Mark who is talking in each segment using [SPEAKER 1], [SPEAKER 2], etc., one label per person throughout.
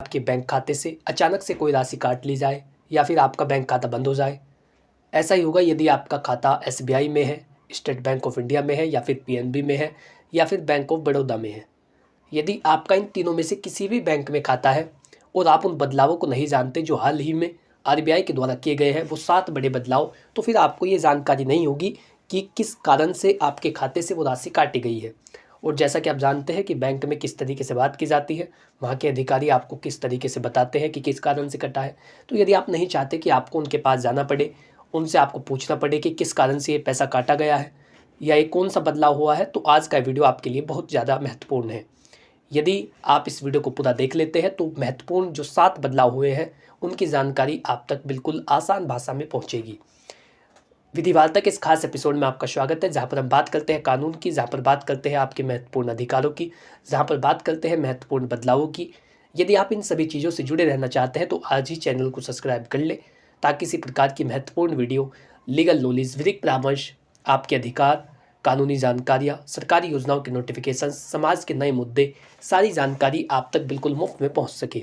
[SPEAKER 1] आपके बैंक खाते से अचानक से कोई राशि काट ली जाए या फिर आपका बैंक खाता बंद हो जाए। ऐसा ही होगा यदि आपका खाता एसबीआई में है, स्टेट बैंक ऑफ इंडिया में है या फिर पीएनबी में है या फिर बैंक ऑफ बड़ौदा में है। यदि आपका इन तीनों में से किसी भी बैंक में खाता है और आप उन बदलावों को नहीं जानते जो हाल ही में आरबीआई के द्वारा किए गए हैं, वो 7 बड़े बदलाव, तो फिर आपको ये जानकारी नहीं होगी कि किस कारण से आपके खाते से वो राशि काटी गई है। और जैसा कि आप जानते हैं कि बैंक में किस तरीके से बात की जाती है, वहाँ के अधिकारी आपको किस तरीके से बताते हैं कि किस कारण से कटा है। तो यदि आप नहीं चाहते कि आपको उनके पास जाना पड़े, उनसे आपको पूछना पड़े कि किस कारण से ये पैसा काटा गया है या ये कौन सा बदलाव हुआ है, तो आज का वीडियो आपके लिए बहुत ज़्यादा महत्वपूर्ण है। यदि आप इस वीडियो को पूरा देख लेते हैं तो महत्वपूर्ण जो 7 बदलाव हुए हैं उनकी जानकारी आप तक बिल्कुल आसान भाषा में पहुंचेगी। विधिवार्ता के इस खास एपिसोड में आपका स्वागत है, जहां पर हम बात करते हैं कानून की, जहां पर बात करते हैं आपके महत्वपूर्ण अधिकारों की, जहां पर बात करते हैं महत्वपूर्ण बदलावों की। यदि आप इन सभी चीज़ों से जुड़े रहना चाहते हैं तो आज ही चैनल को सब्सक्राइब कर ले, ताकि इसी प्रकार की महत्वपूर्ण वीडियो, लीगल नॉलेज, विधिक परामर्श, आपके अधिकार, कानूनी जानकारियाँ, सरकारी योजनाओं के नोटिफिकेशन, समाज के नए मुद्दे, सारी जानकारी आप तक बिल्कुल मुफ्त में पहुंच सके।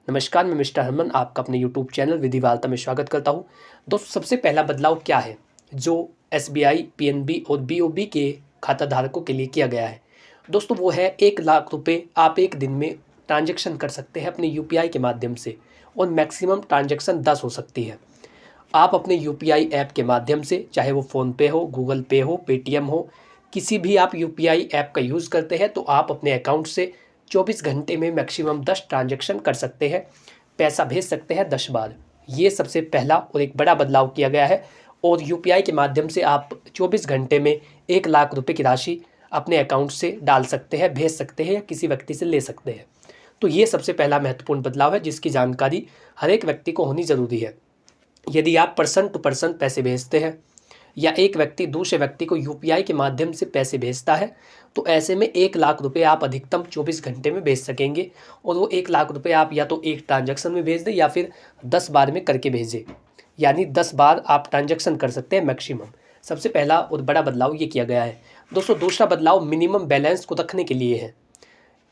[SPEAKER 1] नमस्कार, मैं मिस्टर हरमन आपका अपने यूट्यूब चैनल विधिवार्ता में स्वागत करता हूं। दोस्तों, सबसे पहला बदलाव क्या है जो एसबीआई, पीएनबी और बीओबी के खाता धारकों के लिए किया गया है? दोस्तों, वो है 1 लाख रुपए आप एक दिन में ट्रांजैक्शन कर सकते हैं अपने यूपीआई के माध्यम से, और मैक्सिमम ट्रांजैक्शन 10 हो सकती है। आप अपने यूपीआई ऐप के माध्यम से, चाहे वो फ़ोनपे हो, गूगल पे हो, पेटीएम हो, किसी भी आप यूपीआई ऐप का यूज़ करते हैं तो आप अपने अकाउंट से 24 घंटे में मैक्सिमम 10 ट्रांजैक्शन कर सकते हैं, पैसा भेज सकते हैं 10 बार। ये सबसे पहला और एक बड़ा बदलाव किया गया है। और यूपीआई के माध्यम से आप 24 घंटे में 1 लाख रुपए की राशि अपने अकाउंट से डाल सकते हैं, भेज सकते हैं या किसी व्यक्ति से ले सकते हैं। तो ये सबसे पहला महत्वपूर्ण बदलाव है जिसकी जानकारी हर एक व्यक्ति को होनी ज़रूरी है। यदि आप पर्सन टू पर्सन पैसे भेजते हैं या एक व्यक्ति दूसरे व्यक्ति को यूपीआई के माध्यम से पैसे भेजता है, तो ऐसे में 1 लाख रुपए आप अधिकतम 24 घंटे में भेज सकेंगे। और वो 1 लाख रुपए आप या तो एक ट्रांजैक्शन में भेज दें या फिर 10 बार में करके भेजें, यानी 10 बार आप ट्रांजैक्शन कर सकते हैं मैक्सिमम। सबसे पहला और बड़ा बदलाव ये किया गया है। दोस्तों, दूसरा बदलाव मिनिमम बैलेंस को रखने के लिए है।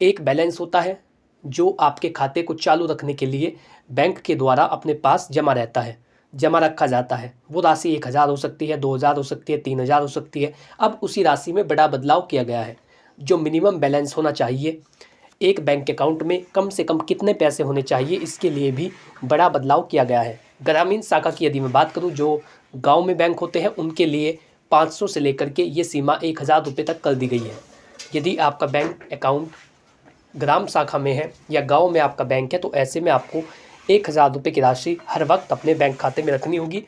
[SPEAKER 1] एक बैलेंस होता है जो आपके खाते को चालू रखने के लिए बैंक के द्वारा अपने पास जमा रहता है, जमा रखा जाता है। वो राशि 1000 हो सकती है, 2000 हो सकती है, 3000 हो सकती है। अब उसी राशि में बड़ा बदलाव किया गया है। जो मिनिमम बैलेंस होना चाहिए एक बैंक अकाउंट में, कम से कम कितने पैसे होने चाहिए, इसके लिए भी बड़ा बदलाव किया गया है। ग्रामीण शाखा की यदि मैं बात करूं, जो गांव में बैंक होते हैं उनके लिए 500 से लेकर के ये सीमा 1000 रुपये तक कर दी गई है। यदि आपका बैंक अकाउंट ग्राम शाखा में है या गांव में आपका बैंक है, तो ऐसे में आपको 1000 रुपये की राशि हर वक्त अपने बैंक खाते में रखनी होगी।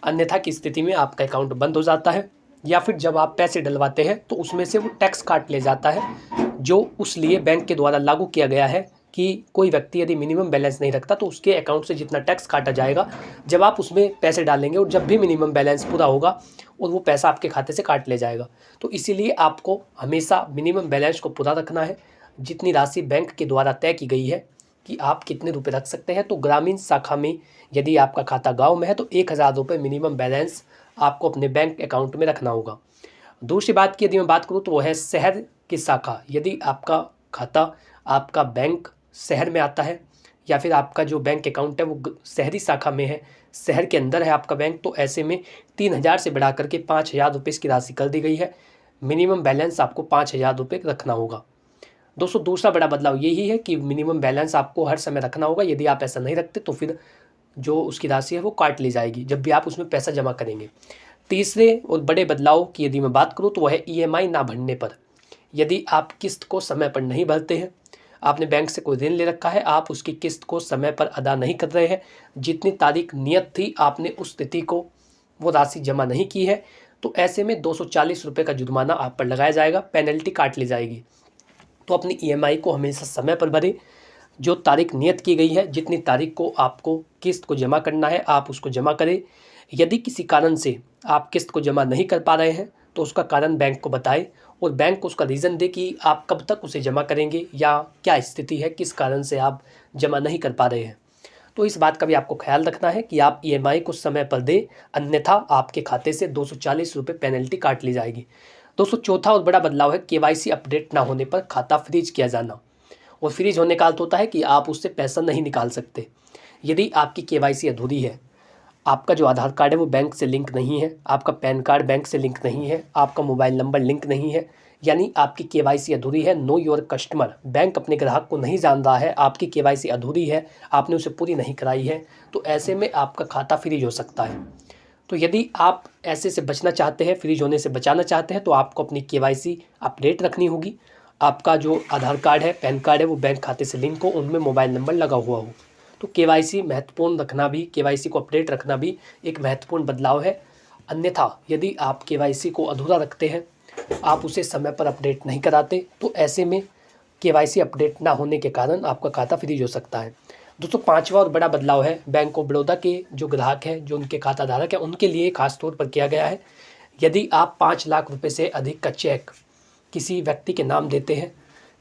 [SPEAKER 1] अन्यथा की स्थिति में आपका अकाउंट बंद हो जाता है, या फिर जब आप पैसे डलवाते हैं तो उसमें से वो टैक्स काट ले जाता है, जो उस लिए बैंक के द्वारा लागू किया गया है कि कोई व्यक्ति यदि मिनिमम बैलेंस नहीं रखता तो उसके अकाउंट से जितना टैक्स काटा जाएगा जब आप उसमें पैसे डालेंगे, और जब भी मिनिमम बैलेंस पूरा होगा और वो पैसा आपके खाते से काट ले जाएगा। तो इसीलिए आपको हमेशा मिनिमम बैलेंस को पूरा रखना है। जितनी राशि बैंक के द्वारा तय की गई है कि आप कितने रुपए रख सकते हैं, तो ग्रामीण शाखा में यदि आपका खाता गांव में है तो 1000 रुपये मिनिमम बैलेंस आपको अपने बैंक अकाउंट में रखना होगा। दूसरी बात की यदि मैं बात करूं तो वो है शहर की शाखा। यदि आपका खाता, आपका बैंक शहर में आता है या फिर आपका जो बैंक अकाउंट है वो शहरी शाखा में है, शहर के अंदर है आपका बैंक, तो ऐसे में 3000 से बढ़ा करके 5000 रुपये इसकी राशि कर दी गई है। मिनिमम बैलेंस आपको 5000 रुपये रखना होगा। दोस्तों, दूसरा बड़ा बदलाव यही है कि मिनिमम बैलेंस आपको हर समय रखना होगा। यदि आप ऐसा नहीं रखते तो फिर जो उसकी राशि है वो काट ली जाएगी जब भी आप उसमें पैसा जमा करेंगे। तीसरे और बड़े बदलाव की यदि मैं बात करूं तो वह है ईएमआई ना भरने पर। यदि आप किस्त को समय पर नहीं भरते हैं, आपने बैंक से कोई ऋण ले रखा है, आप उसकी किस्त को समय पर अदा नहीं कर रहे हैं, जितनी तारीख नियत थी आपने उस तिथि को वो राशि जमा नहीं की है, तो ऐसे में 240 रुपये का जुर्माना आप पर लगाया जाएगा, पेनल्टी काट ली जाएगी। तो अपनी ईएमआई को हमेशा समय पर भरें। जो तारीख नियत की गई है, जितनी तारीख को आपको किस्त को जमा करना है, आप उसको जमा करें। यदि किसी कारण से आप किस्त को जमा नहीं कर पा रहे हैं तो उसका कारण बैंक को बताएं और बैंक को उसका रीज़न दे कि आप कब तक उसे जमा करेंगे या क्या स्थिति है, किस कारण से आप जमा नहीं कर पा रहे हैं। तो इस बात का भी आपको ख्याल रखना है कि आप ईएमआई को समय पर दें, अन्यथा आपके खाते से 240 रुपये पेनल्टी काट ली जाएगी। दोस्तों, चौथा और बड़ा बदलाव है केवाईसी अपडेट ना होने पर खाता फ्रीज किया जाना। और फ्रीज होने का अर्थ होता है कि आप उससे पैसा नहीं निकाल सकते। यदि आपकी केवाईसी अधूरी है, आपका जो आधार कार्ड है वो बैंक से लिंक नहीं है, आपका पैन कार्ड बैंक से लिंक नहीं है, आपका मोबाइल नंबर लिंक नहीं है, यानी आपकी केवाईसी अधूरी है। नो योर कस्टमर, बैंक अपने ग्राहक को नहीं जान रहा है, आपकी केवाईसी अधूरी है, आपने उसे पूरी नहीं कराई है, तो ऐसे में आपका खाता फ्रीज हो सकता है। तो यदि आप ऐसे से बचना चाहते हैं, फ्रीज होने से बचाना चाहते हैं, तो आपको अपनी केवाईसी अपडेट रखनी होगी। आपका जो आधार कार्ड है, पैन कार्ड है, वो बैंक खाते से लिंक हो, उनमें मोबाइल नंबर लगा हुआ हो। तो केवाईसी महत्वपूर्ण रखना भी, केवाईसी को अपडेट रखना भी एक महत्वपूर्ण बदलाव है। अन्यथा यदि आप केवाईसी को अधूरा रखते हैं, आप उसे समय पर अपडेट नहीं कराते, तो ऐसे में केवाईसी अपडेट ना होने के कारण आपका खाता फ्रीज हो सकता है। दोस्तों, पांचवा और बड़ा बदलाव है बैंक ऑफ बड़ौदा के जो ग्राहक हैं, जो उनके खाता धारक हैं, उनके लिए खास तौर पर किया गया है। यदि आप 5 लाख रुपए से अधिक का चेक किसी व्यक्ति के नाम देते हैं,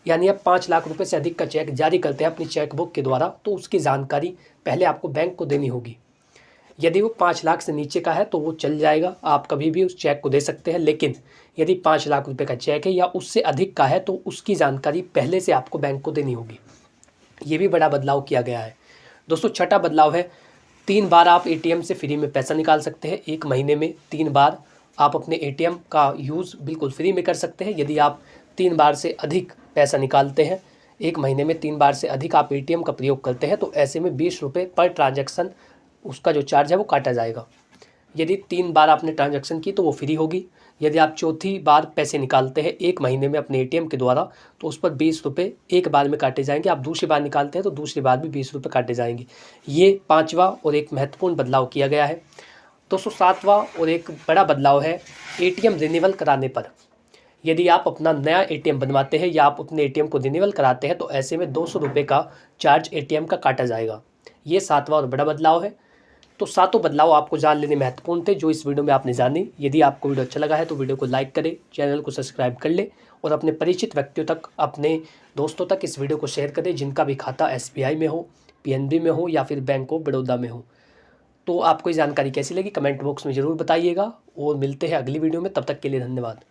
[SPEAKER 1] यानी आप 5 लाख रुपए से अधिक का चेक जारी करते हैं अपनी चेकबुक के द्वारा, तो उसकी जानकारी पहले आपको बैंक को देनी होगी। यदि वो 5 लाख से नीचे का है तो वो चल जाएगा, आप कभी भी उस चेक को दे सकते हैं। लेकिन यदि 5 लाख रुपए का चेक है या उससे अधिक का है तो उसकी जानकारी पहले से आपको बैंक को देनी होगी। ये भी बड़ा बदलाव किया गया है। दोस्तों, छठा बदलाव है 3 बार आप एटीएम से फ्री में पैसा निकाल सकते हैं। 1 महीने में 3 बार आप अपने एटीएम का यूज़ बिल्कुल फ्री में कर सकते हैं। यदि आप 3 बार से अधिक पैसा निकालते हैं, 1 महीने में 3 बार से अधिक आप एटीएम का प्रयोग करते हैं, तो ऐसे में 20 रुपये पर ट्रांजैक्शन उसका जो चार्ज है वो काटा जाएगा। यदि 3 बार आपने ट्रांजैक्शन की तो वो फ्री होगी। यदि आप चौथी बार पैसे निकालते हैं 1 महीने में अपने एटीएम के द्वारा, तो उस पर 20 रुपये एक बार में काटे जाएंगे। आप दूसरी बार निकालते हैं तो दूसरी बार भी 20 रुपये काटे जाएंगे। ये पांचवा और एक महत्वपूर्ण बदलाव किया गया है। 207वां और एक बड़ा बदलाव है एटीएम रिन्यूअल कराने पर। यदि आप अपना नया एटीएम बनवाते हैं या आप अपने एटीएम को रिन्यूअल कराते हैं, तो ऐसे में 200 रुपये का चार्ज एटीएम का काटा जाएगा। ये 7वां और बड़ा बदलाव है। तो सातों बदलाव आपको जान लेने महत्वपूर्ण थे जो इस वीडियो में आपने जाने। यदि आपको वीडियो अच्छा लगा है तो वीडियो को लाइक करें, चैनल को सब्सक्राइब कर ले और अपने परिचित व्यक्तियों तक, अपने दोस्तों तक इस वीडियो को शेयर करें जिनका भी खाता एसबीआई में हो, पीएनबी में हो या फिर बैंक ऑफ बड़ौदा में हो। तो आपको ये जानकारी कैसी लगी कमेंट बॉक्स में ज़रूर बताइएगा और मिलते हैं अगली वीडियो में। तब तक के लिए धन्यवाद।